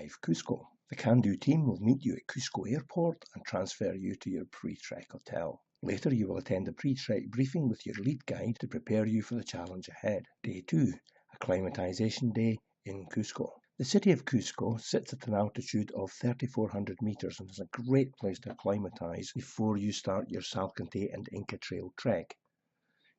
5. Cusco. The Kandoo team will meet you at Cusco Airport and transfer you to your pre-trek hotel. Later you will attend a pre-trek briefing with your lead guide to prepare you for the challenge ahead. Day 2. Acclimatization day in Cusco. The city of Cusco sits at an altitude of 3,400 meters and is a great place to acclimatize before you start your Salcantay and Inca Trail trek.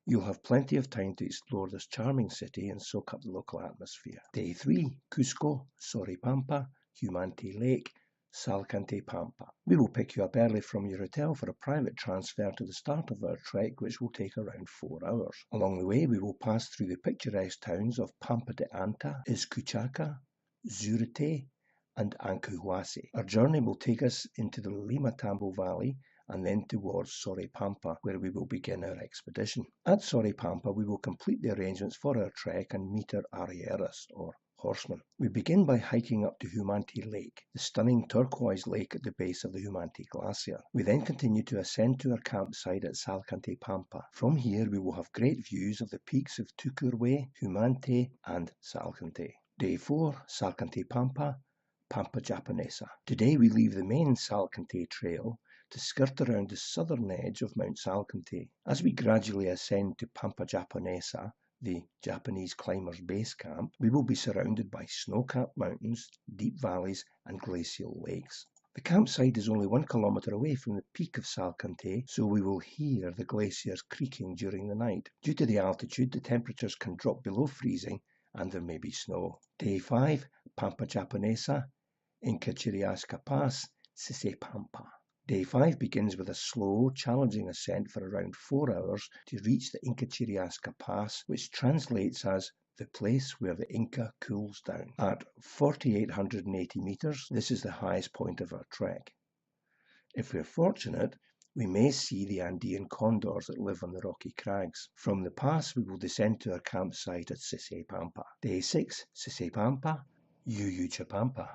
You'll have plenty of time to explore this charming city and soak up the local atmosphere. Day 3. Cusco, Sallqantay, Humante Lake, Salcantay Pampa. We will pick you up early from your hotel for a private transfer to the start of our trek, which will take around 4 hours. Along the way, we will pass through the picturesque towns of Pampa de Anta, Izquichaca, Zurite, and Ancuhuasi. Our journey will take us into the Limatambo Valley and then towards Sallqantay, where we will begin our expedition. At Sallqantay, we will complete the arrangements for our trek and meet our arrieros, or horsemen. We begin by hiking up to Humante Lake, the stunning turquoise lake at the base of the Humante Glacier. We then continue to ascend to our campsite at Salcantay Pampa. From here, we will have great views of the peaks of Tucurwe, Humante, and Salcantay. Day 4, Salcantay Pampa, Pampa Japonesa. Today we leave the main Salcantay trail to skirt around the southern edge of Mount Salcantay. As we gradually ascend to Pampa Japonesa, the Japanese climbers' base camp, we will be surrounded by snow-capped mountains, deep valleys, and glacial lakes. The campsite is only 1 kilometre away from the peak of Salcantay, so we will hear the glaciers creaking during the night. Due to the altitude, the temperatures can drop below freezing and there may be snow. Day 5, Pampa Japonesa, Inca Pass, Sise Pampa. Day 5 begins with a slow, challenging ascent for around 4 hours to reach the Inca Pass, which translates as the place where the Inca cools down. At 4,880 meters, this is the highest point of our trek. If we're fortunate, we may see the Andean condors that live on the rocky crags. From the pass, we will descend to our campsite at Sise Pampa. Day 6, Sise Pampa, Pampa.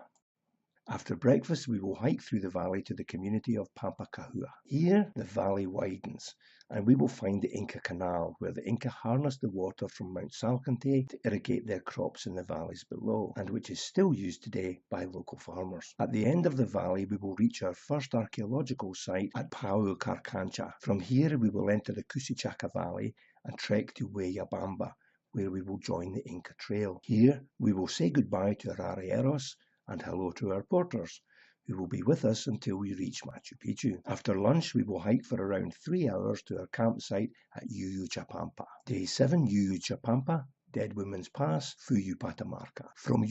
After breakfast, we will hike through the valley to the community of Pampa Kahua. Here, the valley widens, and we will find the Inca Canal, where the Inca harnessed the water from Mount Salcantay to irrigate their crops in the valleys below, and which is still used today by local farmers. At the end of the valley, we will reach our first archaeological site at Pau Carcancha. From here, we will enter the Cusichaca Valley and trek to Vilcabamba, where we will join the Inca Trail. Here, we will say goodbye to our arrieros and hello to our porters, who will be with us until we reach Machu Picchu. After lunch, we will hike for around 3 hours to our campsite at Pampa. Day 7, Pampa, Dead Women's Pass, Patamarca. From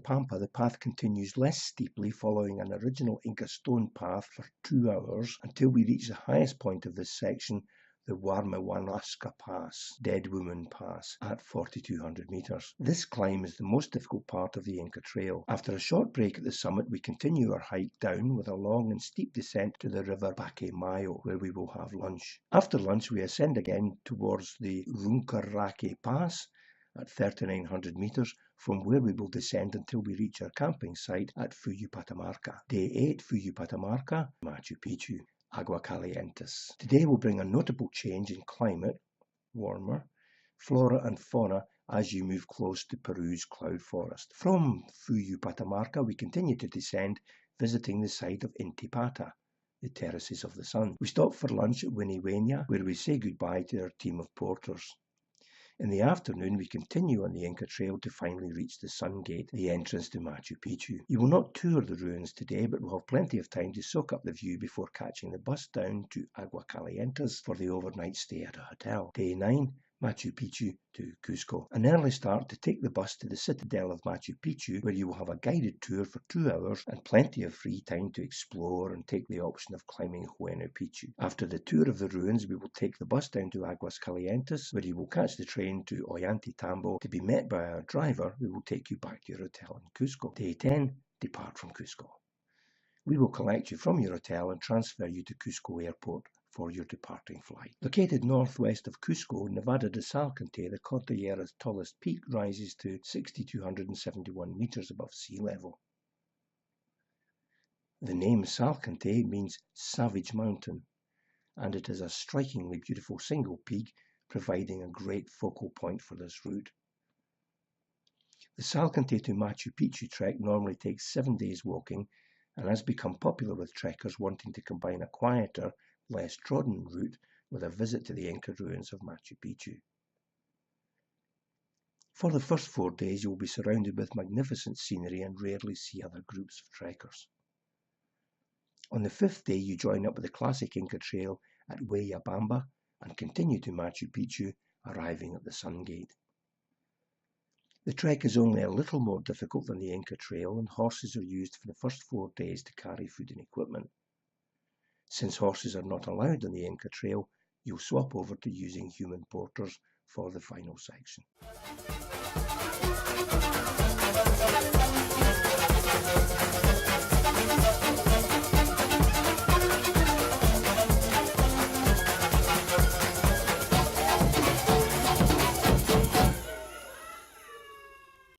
Pampa, the path continues less steeply, following an original Inca stone path for 2 hours until we reach the highest point of this section, the Warmewanaska Pass, Dead Woman Pass, at 4,200 meters. This climb is the most difficult part of the Inca Trail. After a short break at the summit, we continue our hike down with a long and steep descent to the river Pacquimayo, where we will have lunch. After lunch, we ascend again towards the Runcarrake Pass at 3,900 meters, from where we will descend until we reach our camping site at Patamarca. Day 8, Patamarca, Machu Picchu. Aguascalientes. Today will bring a notable change in climate, warmer, flora and fauna as you move close to Peru's cloud forest. From Patamarca, we continue to descend, visiting the site of Inti Pata, the Terraces of the Sun. We stop for lunch at Winiwenia, where we say goodbye to our team of porters. In the afternoon, we continue on the Inca Trail to finally reach the Sun Gate, the entrance to Machu Picchu. You will not tour the ruins today, but will have plenty of time to soak up the view before catching the bus down to Aguascalientes for the overnight stay at a hotel. Day 9, Machu Picchu to Cusco. An early start to take the bus to the citadel of Machu Picchu, where you will have a guided tour for 2 hours and plenty of free time to explore and take the option of climbing Huayna Picchu. After the tour of the ruins, we will take the bus down to Aguascalientes, where you will catch the train to Ollantaytambo to be met by our driver, who will take you back to your hotel in Cusco. Day 10, depart from Cusco. We will collect you from your hotel and transfer you to Cusco Airport for your departing flight. Located northwest of Cusco, Nevada de Salcantay, the Cordillera's tallest peak rises to 6,271 meters above sea level. The name Salcantay means Savage Mountain, and it is a strikingly beautiful single peak, providing a great focal point for this route. The Salkantay to Machu Picchu trek normally takes 7 days walking and has become popular with trekkers wanting to combine a quieter, less trodden route with a visit to the Inca ruins of Machu Picchu. For the first 4 days, you will be surrounded with magnificent scenery and rarely see other groups of trekkers. On the 5th day, you join up with the classic Inca trail at Vilcabamba and continue to Machu Picchu, arriving at the Sun Gate. The trek is only a little more difficult than the Inca trail, and horses are used for the first 4 days to carry food and equipment. Since horses are not allowed on the Inca trail, you'll swap over to using human porters for the final section.